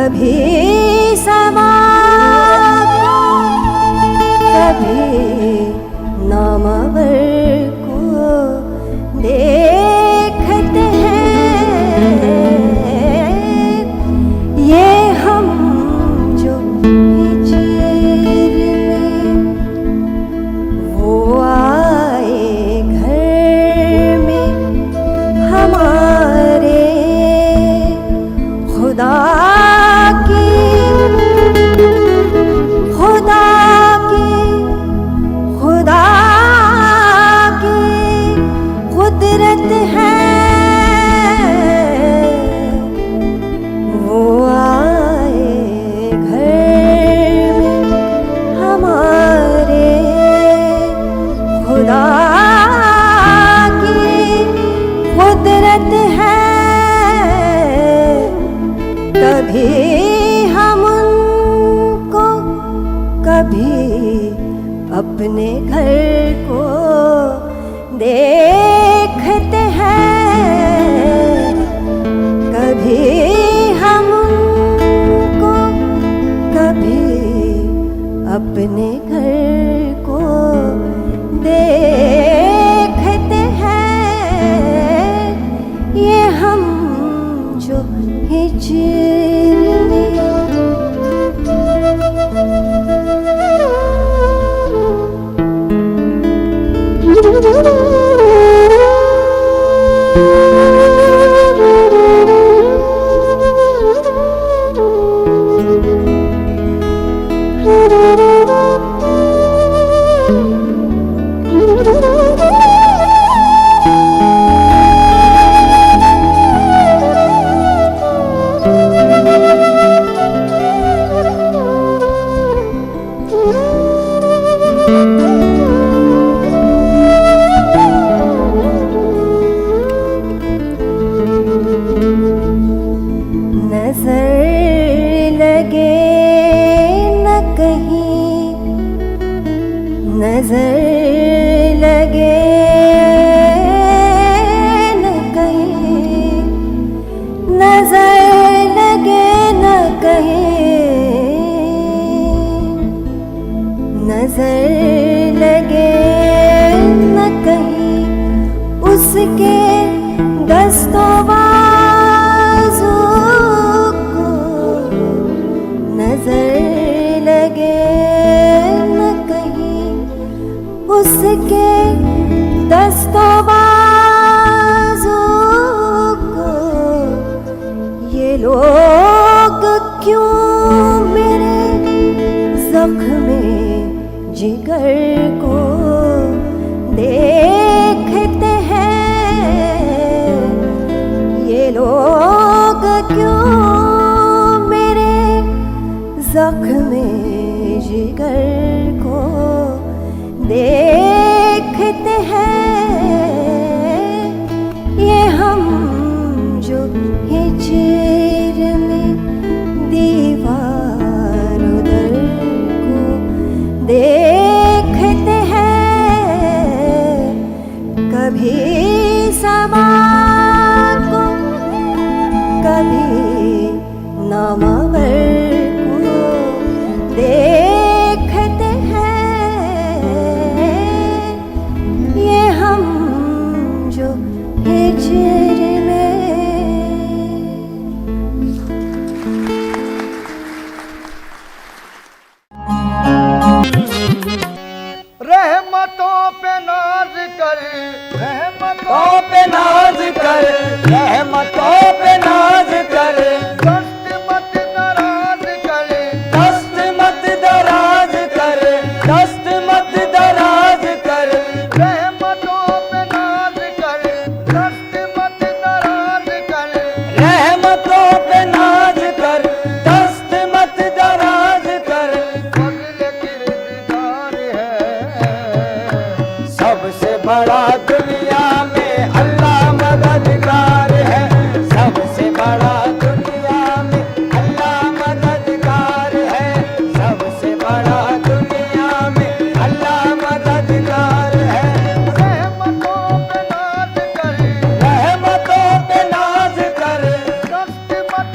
कभी समा कभी नामवर को देखते हैं। ये हम जो हिजर में वो आए घर में हमारे खुदा कुदरत है। वो आए घर में हमारे खुदा की कुदरत है। कभी हम उनको कभी अपने घर को देखते हैं। कभी हम उनको कभी अपने घर को देखते हैं। ये हम जो हिजर में नजर लगे न कहीं, नजर लगे न कहीं, नजर लगे न कहीं उसके दस्तों बाजू को। नजर लगे उसके दस्तों बाजू को। ये लोग क्यों मेरे ज़ख्म जिगर को देखते हैं। ये लोग क्यों मेरे ज़ख्म जिगर को देखते हैं। ये हम जो हिजर में दीवार उधर को देखते हैं। कभी समा को कभी नामवर को देखते हैं। जो हिजर में रहमतों पे नाज कर, रहमतों पे नाज कर, रहमतों पे नाज कर। दस्त मत दराज कर, दस्त मत दराज कर, दस्त मत दराज कर। रहमतों पे नाज कर, दस्त मत दराज कर। रहमतों पे नाज कर, दस्त मत दराज कर। फज़ल किरदार है सबसे बड़ा दुनिया में अल्लाह मददगार है। सबसे बड़ा दुनिया में अल्लाह मददगार है। सबसे बड़ा दुनिया में अल्लाह मददगार है। रहमतों पे नाज कर, रहमतों पे नाज कर। दस्त मत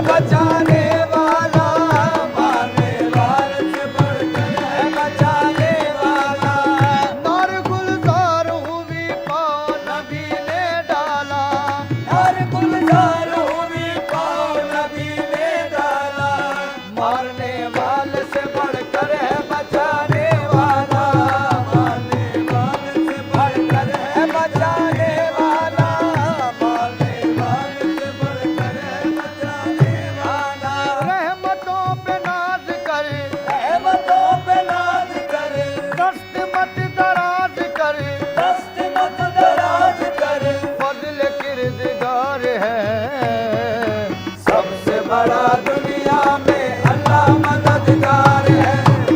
बचाने वाला, मारने वाले से बढ़कर है बचाने वाला। नार गुलजार हुई पाँव नबी ने डाला, नार गुलजार हुई पाँव नबी ने डाला। मारने वाले से बढ़कर है बचाने वाला, मारने वाले से बढ़कर है बचाने वाला, मारने वाले से बढ़कर है बचाने वाला। रहमतों पे नाज कर, रहमतों पे नाज कर, दस्त मत दराज कर, दस्त मत दराज कर। फजल किरदगार है सबसे बड़ा दुनिया में अल्लाह मददगार है,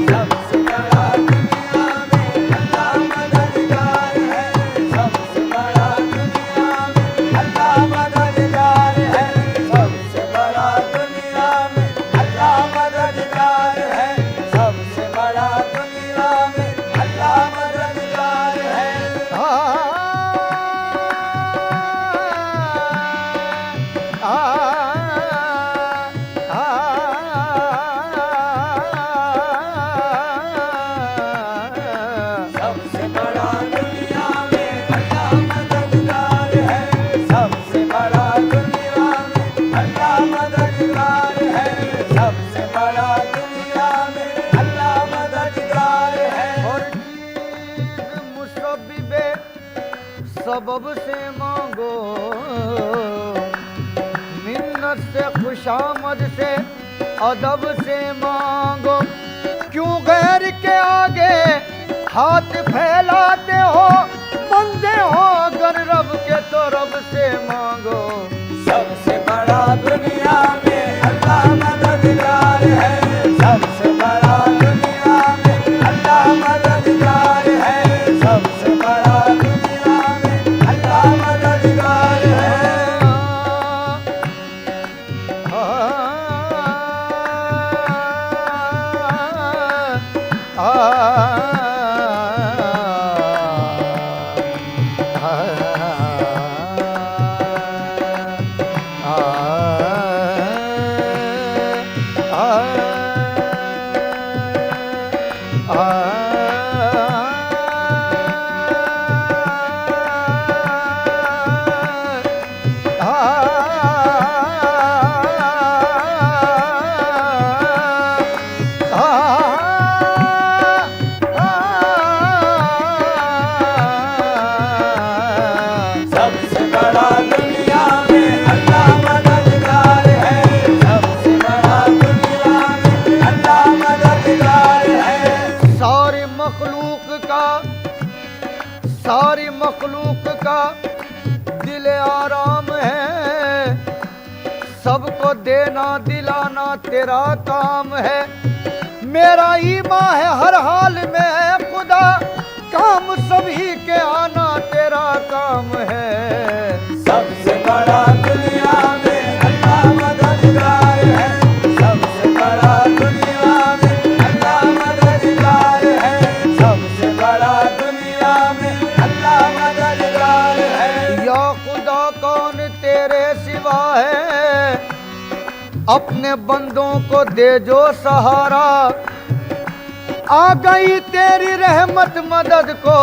सबसे बड़ा दुनिया में अल्लाह मददगार है, सबसे बड़ा दुनिया में अल्लाह मददगार है, सबसे बड़ा दुनिया में अल्लाह मददगार है, सबसे बड़ा दुनिया में अल्लाह मददगार है। सबसे बड़ा दुनिया में अल्लाह मददगार है, सबसे बड़ा दुनिया में अल्लाह मददगार है, सबसे बड़ा दुनिया में अल्लाह मददगार है। और चीज़ मुसब्बिबे सबब से मांगो, मिन्नत से खुशामद से अदब से मांगो। क्यों गैर के आगे हाथ फैलाते हो, बंदे हो अगर रब के तो रब से मांगो। सबसे बड़ा दुनिया में अल्लाह मददगार है, सबसे बड़ा दुनिया में अल्लाह मददगार है, सबसे बड़ा दुनिया में अल्लाह मददगार है। सबसे बड़ा दुनिया में अल्लाह मददगार है, सबसे बड़ा दुनिया में अल्लाह मददगार है। सारी मखलूक का दिल आराम है, सबको देना दिलाना तेरा काम है। मेरा ईमान है हर हाल में खुदा, काम सभी के आना तेरा काम है। सबसे बड़ा दुनिया में अल्लाह मददगार है, सबसे बड़ा दुनिया में अल्लाह मददगार है, सबसे बड़ा दुनिया में अल्लाह मददगार है। या खुदा कौन तेरे सिवा है, अपने बंदों को दे जो सहारा। आ गई तेरी रहमत मदद को,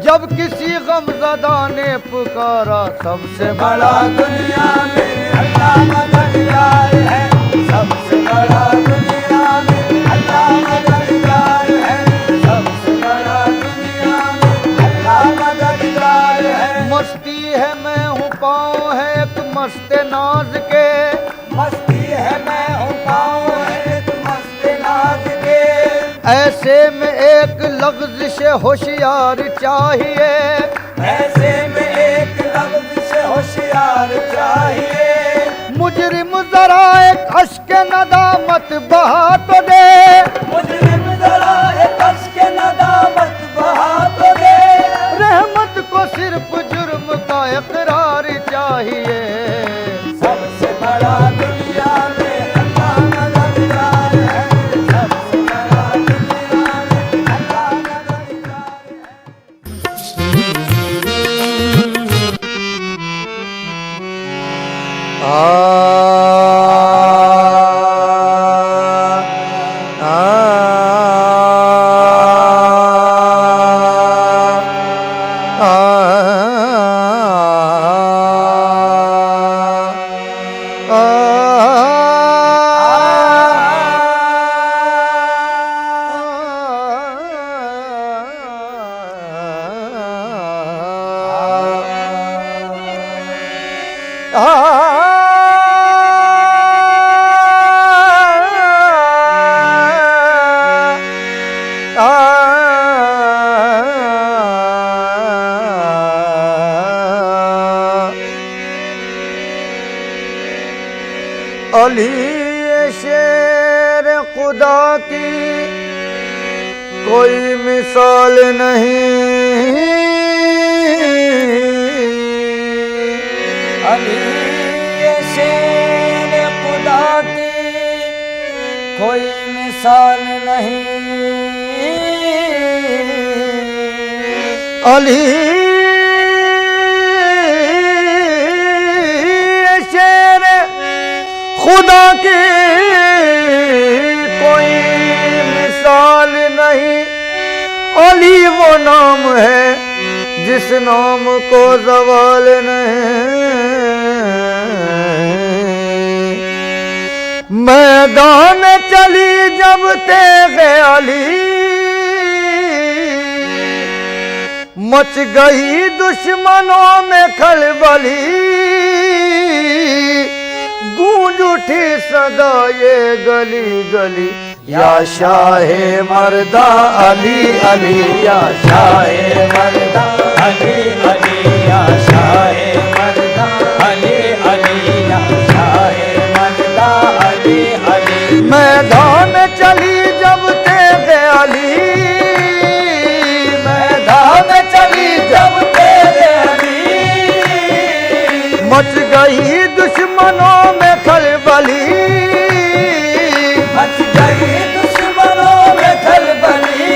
जब किसी गमज़दा ने पुकारा। सबसे बड़ा दुनिया में अल्लाह मददगार है, सबसे बड़ा दुनिया में अल्लाह मददगार है, सबसे बड़ा दुनिया में अल्लाह मददगार है। मस्ती है मैं हूँ पाँव है एक मस्त नाज के, मस्ती है मैं हूँ पाँव है एक मस्त नाज के। ऐसे में एक लफ्ज़ से होशियार चाहिए, ऐसे में एक लफ्ज़ से होशियार चाहिए। मुजरिम जरा एक अश्क नदामत बहा तो दे, मुजरिम जरा एक अश्क नदामत बहा तो दे। रहमत को सिर्फ जुर्म का इकरार चाहिए। सबसे बड़ा दुनिया में अल्लाह मददगार है, सबसे बड़ा दुनिया में अल्लाह मददगार है। अली शेर खुदा की कोई मिसाल नहीं, अली शेर खुदा की कोई मिसाल नहीं, अली शेर खुदा की कोई मिसाल नहीं। अली वो नाम है जिस नाम को ज़वाल नहीं। मैदान चली जब तेगे अली, मच गई दुश्मनों में खलबली। गूंज उठी सदा ये गली गली, या शाहे मर्दा अली अली, या शाहे मर्दा अली अली या शाहे मर्दा अली अली या शाहे मर्दा अली अली। मैदान चली जब तेगे अली, मैदान चली जब तेरे अली, मच गई दुश्मनों में खलबली। मच गई दुश्मनों में खलबली।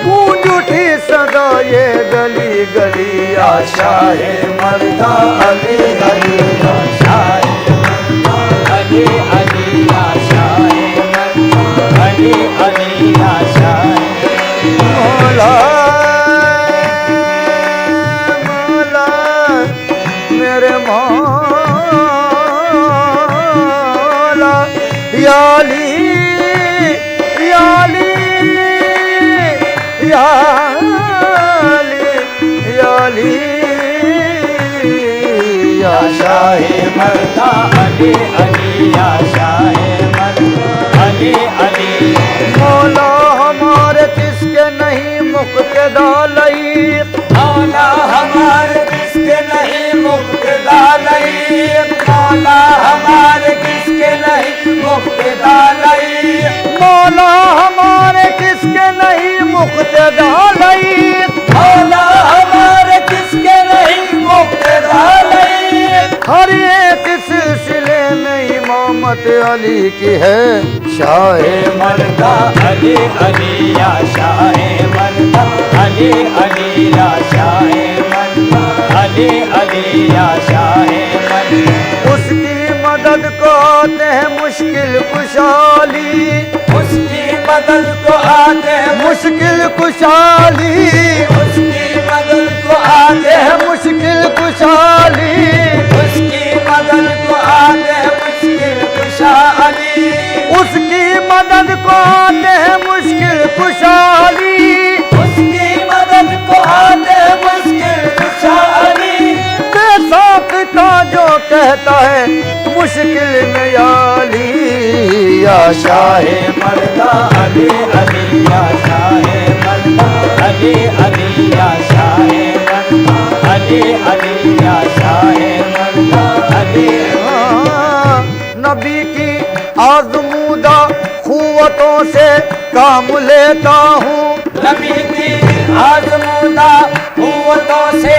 गूंज उठी सदा ये गली गली, या शाहे मर्दा अली अली, या शाहे मर्दा अली अली या शाहे मर्दा अली अली या शाहे मौला मौला मेरे मौला, या अली या अली या अली या अली, या शाहे मर्दा अली अली या शाहे मर्दा अली अली। मौला हमारे किसके नहीं मुक्तदा लईक, मौला हमारे किसके नहीं मुक्तदा लईक, मौला हमारे किसके नहीं मुक्तदा लईक, मौला हमारे किसके नहीं मुक्तदा लईक। मौला हमारे किसके नहीं मुक्तदा लईक। हर एक सिलसिले में इमामत अली की है, शाहे मर्दा अली अली या शाहे मर्दा अली अली या शाहे मर्दा अली अली या शाहे मर्दा। उसकी मदद को आते हैं मुश्किल कुशाली, उसकी मदद को आते हैं मुश्किल कुशाली, उसकी मदद को आते हैं मुश्किल कुशाली। उसकी मदद को आते हैं मुश्किल कुशाली। उसकी मदद को आते हैं मुश्किल कुशाली। उसकी मदद को आते हैं मुश्किल कुशाली। बेसाख्ता जो कहता है मुश्किल में याली, या शाहे मर्दा अली अली या शाहे मर्दा अली अली या शाहे मर्दा अली अली या शाहे मर्दा अली। नबी की आज़मूदा क़ुव्वतों से काम लेता हूँ, नबी की आज़मूदा क़ुव्वतों से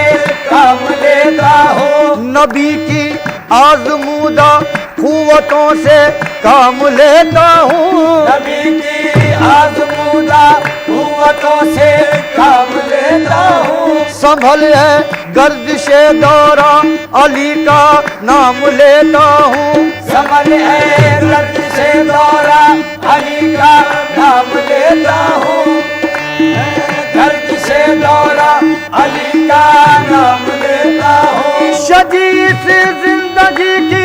काम लेता हूँ, नबी की आज़मूदा क़ुव्वतों से काम लेता हूँ। नबी की आज़मूदा क़ुव्वतों से काम लेता हूँ। संभल है गर्दिशे दौरा अली का नाम लेता हूँ, समझ है गर्द से दौरा अली का नाम लेता हूँ। गर्द से दौरा अली का नाम लेता हूँ। शजीस जिंदगी की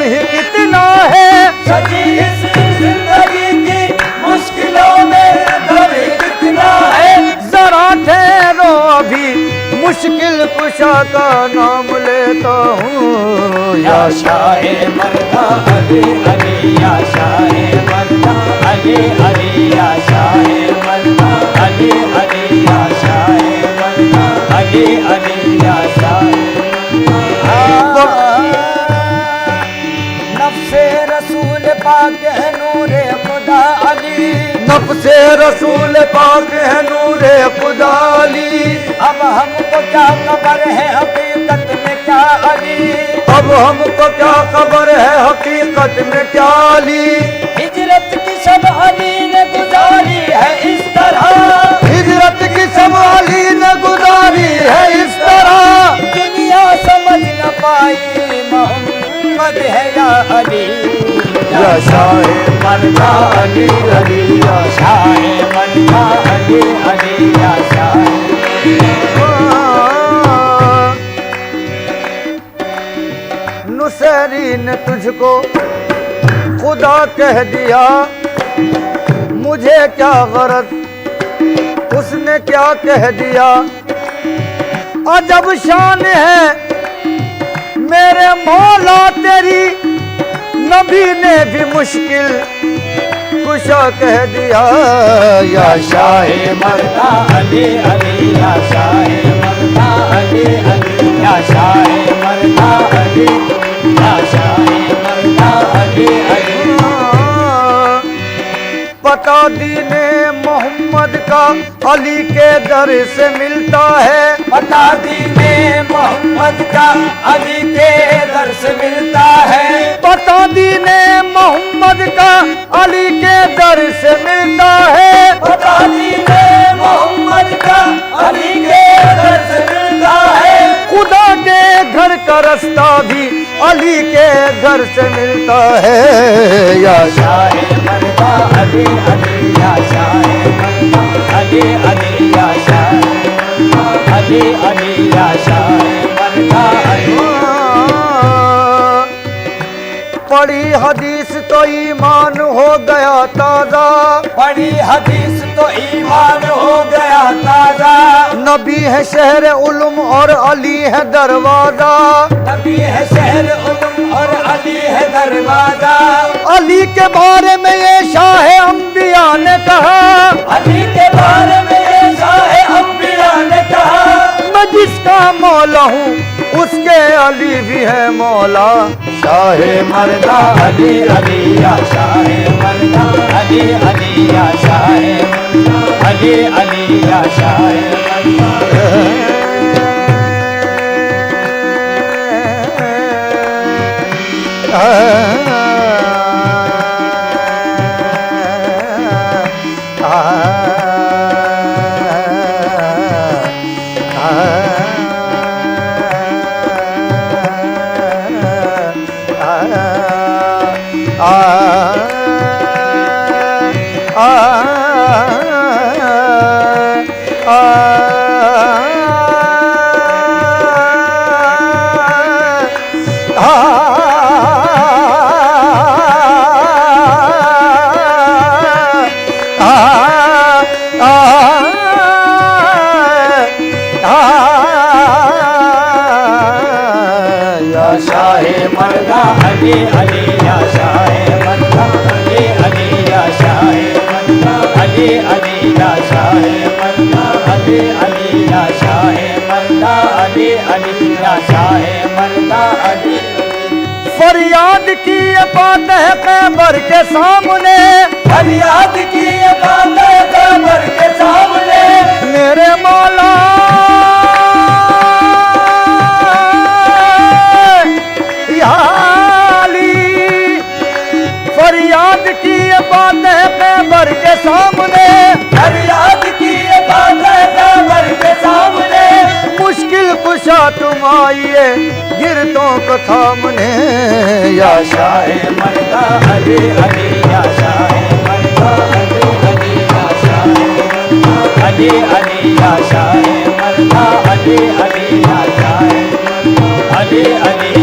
ही कितना है, सजी इस जिंदगी की मुश्किलों में दर्द कितना है। जरा ठहरो अभी मुश्किल कुशा का नाम लेता हूँ। या शाहे मर्दा अली अली, या शाहे मर्दा अली अली, या शाहे मर्दा अली अली, या शाहे मर्दा अली अली, या शाहे। नफ्से रसूल पाक है नूरे खुदा अली, नफ्से रसूल पाक है नूरे खुदा अली। अब हमको क्या खबर है हकीकत में क्या अली, अब हमको क्या खबर है हकीकत में क्या अली। हिजरत की सब अली ने गुजारी है इस तरह, हिजरत की सब अली ने गुजारी है इस तरह। दुनिया समझ न पाई मोहम्मद है या अली, या शाहे मर्दा अली अली, या शाहे मर्दा अली अली, या शाहे। नुसैरी ने तुझको खुदा कह दिया, मुझे क्या गरज उसने क्या कह दिया। अजब शान है मेरे मौला तेरी, नबी ने भी मुश्किल कुशा कह दिया। या शाहे मर्दा अली अली, या शाहे मर्दा अली अली, या शाहे मर्दा अली, या शाहे मर्दा अली अली। पता दीने मोहम्मद का अली के दर से मिलता है, पता दीने मोहम्मद का अली के दर से मिलता है। पता दीने मोहम्मद का अली के दर से मिलता है। पता दीने मोहम्मद का अली के दर से मिलता है। खुदा के घर का रास्ता भी अली के घर से मिलता है। या शाहे मर्दा अली अली, या शाहे मर्दा अली अली, या शाहे अली अली, या शाहे मर्दा अली। पढ़ी हदीस तो ईमान हो गया ताजा, पढ़ी हदीस तो ईमान हो गया ताजा। नबी है शहर उलूम और अली है दरवाजा। नबी है शहर उलूम और अली है दरवाजा। अली के बारे में ये शाह अंबिया ने कहा, अली के बारे में ये शाह अंबिया ने कहा। मैं जिसका मौला हूँ उसके अली भी है मौला। शाहे मर्दा अली अली, या शाहे मर्दा अली अली, या शाहे मर्दा अली अली, या शाहे शाहे मर्दा अली अली, या शाहे मर्दा अली अली, या शाहे मर्दा अली अली, या शाहे मर्दा अली अली, या शाहे मर्दा अली अली, या शाहे मर्दा अली। फरियाद की ये बात है कैबर के सामने, फरियाद की ये बात है कैबर के सामने। मेरे मौला फरियाद की ये बात है कैबर के सामने। फरियाद की ये बात है कैबर के सामने। मुश्किल कुशा तुम आइए गिरतों को थामने। या शाहे मर्दा अली अली, या शाहे मर्दा अली अली, या शाहे मर्दा अली अली, या शाहे मर्दा अली अली, या शाहे मर्दा अली अली,